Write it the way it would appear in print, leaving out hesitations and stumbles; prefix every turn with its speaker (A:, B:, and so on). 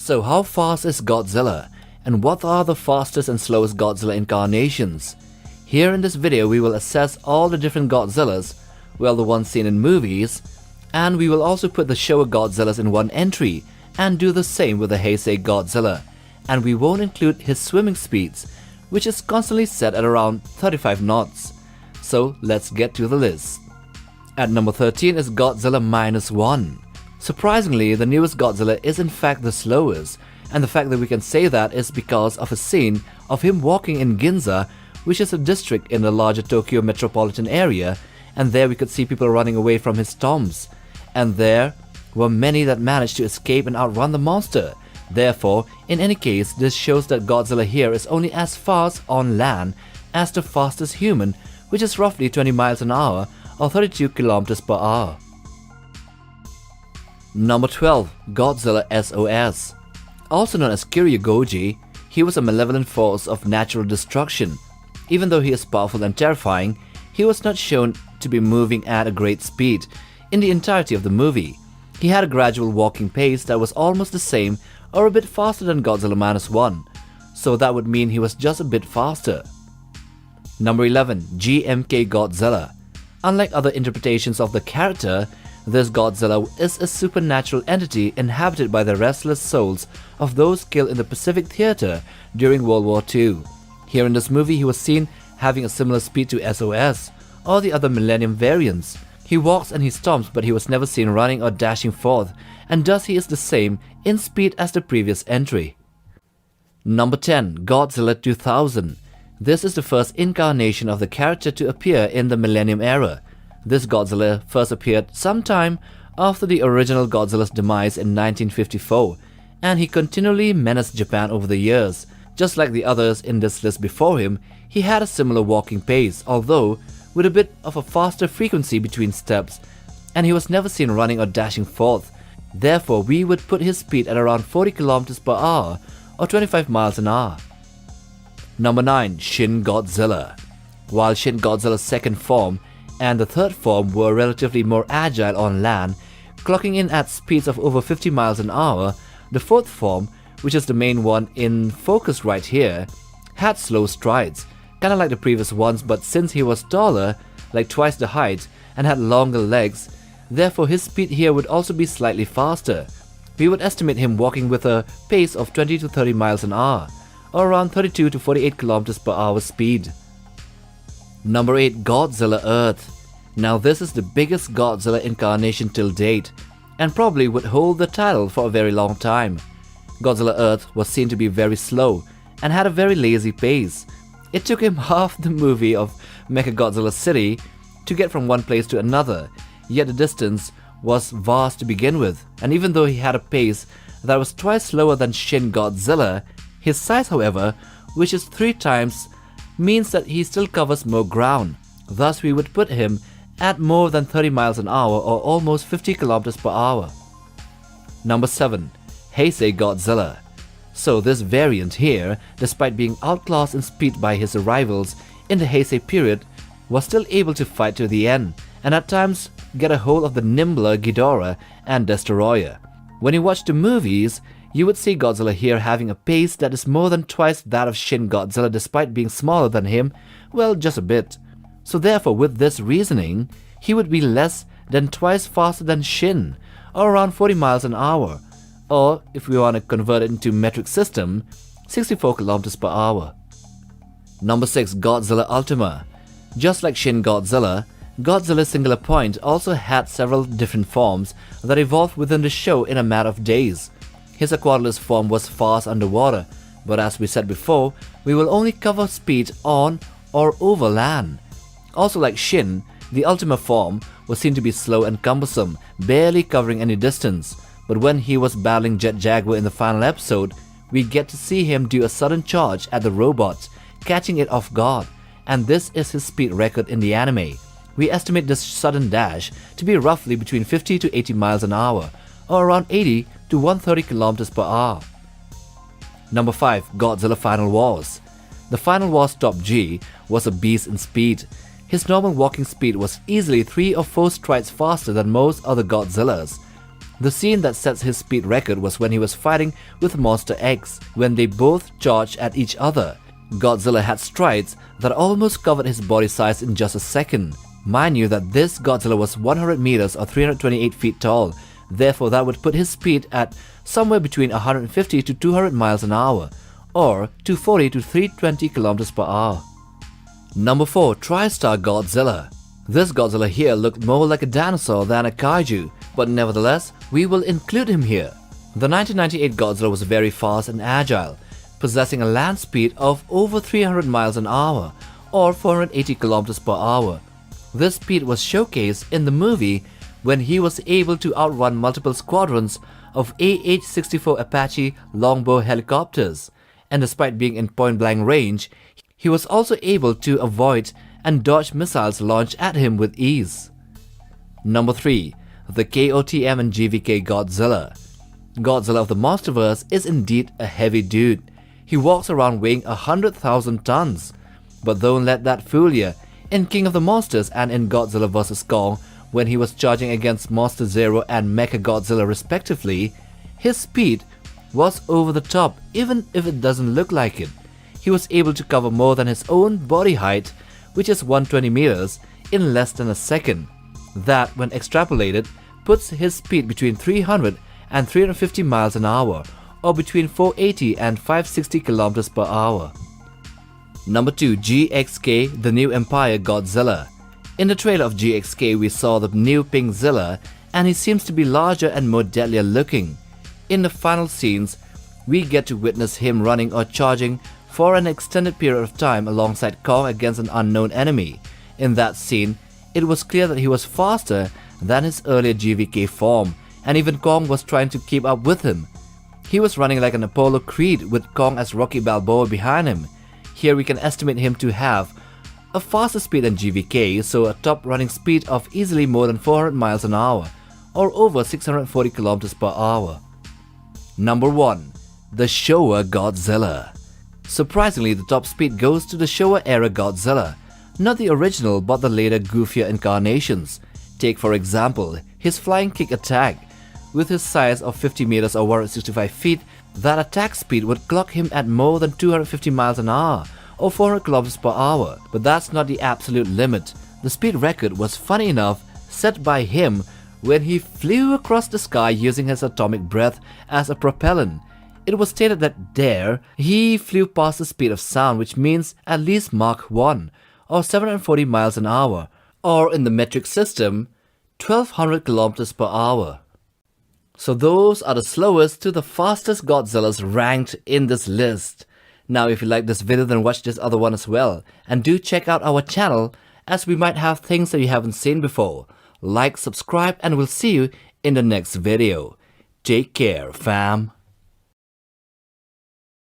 A: So how fast is Godzilla, and what are the fastest and slowest Godzilla incarnations? Here in this video we will assess all the different Godzillas, well, the ones seen in movies, and we will also put the Showa Godzillas in one entry and do the same with the Heisei Godzilla, and we won't include his swimming speeds, which is constantly set at around 35 knots. So let's get to the list. At number 13 is Godzilla -1. Surprisingly, the newest Godzilla is in fact the slowest, and the fact that we can say that is because of a scene of him walking in Ginza, which is a district in the larger Tokyo metropolitan area, and there we could see people running away from his stomps, and there were many that managed to escape and outrun the monster. Therefore, in any case, this shows that Godzilla here is only as fast on land as the fastest human, which is roughly 20 miles an hour or 32 kilometers per hour. Number 12. Godzilla SOS. Also known as Kiryu-Goji, he was a malevolent force of natural destruction. Even though he is powerful and terrifying, he was not shown to be moving at a great speed in the entirety of the movie. He had a gradual walking pace that was almost the same or a bit faster than Godzilla -1, so that would mean he was just a bit faster. Number 11. GMK Godzilla. Unlike other interpretations of the character, this Godzilla is a supernatural entity inhabited by the restless souls of those killed in the Pacific Theater during World War II. Here in this movie he was seen having a similar speed to SOS or the other Millennium variants. He walks and he stomps, but he was never seen running or dashing forth, and thus he is the same in speed as the previous entry. Number 10. Godzilla 2000. This is the first incarnation of the character to appear in the Millennium era. This Godzilla first appeared sometime after the original Godzilla's demise in 1954, and he continually menaced Japan over the years. Just like the others in this list before him, he had a similar walking pace, although with a bit of a faster frequency between steps, and he was never seen running or dashing forth. Therefore, we would put his speed at around 40 kilometers per hour or 25 miles an hour. Number 9. Shin Godzilla. While Shin Godzilla's second form and the third form were relatively more agile on land, clocking in at speeds of over 50 miles an hour, the fourth form, which is the main one in focus right here, had slow strides, kinda like the previous ones, but since he was taller, like twice the height, and had longer legs, therefore his speed here would also be slightly faster. We would estimate him walking with a pace of 20 to 30 miles an hour, or around 32 to 48 kilometers per hour speed. Number 8. Godzilla Earth. Now this is the biggest Godzilla incarnation till date, and probably would hold the title for a very long time. Godzilla Earth was seen to be very slow and had a very lazy pace. It took him half the movie of Mechagodzilla City to get from one place to another, yet the distance was vast to begin with, and even though he had a pace that was twice slower than Shin Godzilla, his size, however, which is 3 times, means that he still covers more ground. Thus we would put him at more than 30 miles an hour or almost 50 kilometers per hour. Number 7. Heisei Godzilla. So this variant here, despite being outclassed in speed by his rivals in the Heisei period, was still able to fight to the end, and at times get a hold of the nimbler Ghidorah and Destroyer. When you watch the movies, you would see Godzilla here having a pace that is more than twice that of Shin Godzilla despite being smaller than him, well, just a bit. So therefore, with this reasoning, he would be less than twice faster than Shin, or around 40 miles an hour, or if we want to convert it into metric system, 64 kilometers per hour. Number 6. Godzilla Ultima. Just like Shin Godzilla, Godzilla's Singular Point also had several different forms that evolved within the show in a matter of days. His aquatilus form was fast underwater, but as we said before, we will only cover speed on or over land. Also like Shin, the Ultima form was seen to be slow and cumbersome, barely covering any distance, but when he was battling Jet Jaguar in the final episode, we get to see him do a sudden charge at the robot, catching it off guard, and this is his speed record in the anime. We estimate this sudden dash to be roughly between 50 to 80 miles an hour, or around 80 to 130 kilometers per hour. Number 5. Godzilla Final Wars. The Final Wars Top G was a beast in speed. His normal walking speed was easily 3 or 4 strides faster than most other Godzillas. The scene that sets his speed record was when he was fighting with Monster X, when they both charged at each other. Godzilla had strides that almost covered his body size in just a second. Mind you that this Godzilla was 100 meters or 328 feet tall, therefore that would put his speed at somewhere between 150 to 200 miles an hour, or 240 to 320 kilometers per hour. Number 4. TriStar Godzilla. This Godzilla here looked more like a dinosaur than a kaiju, but nevertheless, we will include him here. The 1998 Godzilla was very fast and agile, possessing a land speed of over 300 miles an hour, or 480 kilometers per hour. This speed was showcased in the movie when he was able to outrun multiple squadrons of AH-64 Apache longbow helicopters, and despite being in point-blank range, he was also able to avoid and dodge missiles launched at him with ease. Number 3. The KOTM and GVK Godzilla. Godzilla of the Monsterverse is indeed a heavy dude. He walks around weighing 100,000 tons. But don't let that fool you. In King of the Monsters and in Godzilla vs. Kong, when he was charging against Monster Zero and Mechagodzilla respectively, his speed was over the top even if it doesn't look like it. He was able to cover more than his own body height, which is 120 meters, in less than a second. That, when extrapolated, puts his speed between 300 and 350 miles an hour, or between 480 and 560 kilometers per hour. Number 2. GXK, the New Empire Godzilla. In the trailer of GXK, we saw the new Pink Zilla, and he seems to be larger and more deadlier looking. In the final scenes, we get to witness him running or charging for an extended period of time alongside Kong against an unknown enemy. In that scene, it was clear that he was faster than his earlier GVK form, and even Kong was trying to keep up with him. He was running like an Apollo Creed with Kong as Rocky Balboa behind him. Here we can estimate him to have a faster speed than GVK, so a top running speed of easily more than 400 miles an hour, or over 640 kilometers per hour. Number 1. The Showa Godzilla. Surprisingly, the top speed goes to the Showa era Godzilla, not the original but the later goofier incarnations. Take for example, his flying kick attack. With his size of 50 meters or 165 feet, that attack speed would clock him at more than 250 miles an hour, or 400 kilometers per hour. But that's not the absolute limit. The speed record was, funny enough, set by him when he flew across the sky using his atomic breath as a propellant. It was stated that there, he flew past the speed of sound, which means at least Mach 1, or 740 miles an hour, or in the metric system, 1200 kilometers per hour. So those are the slowest to the fastest Godzillas ranked in this list. Now if you like this video, then watch this other one as well, and do check out our channel as we might have things that you haven't seen before. Like, subscribe, and we'll see you in the next video. Take care, fam.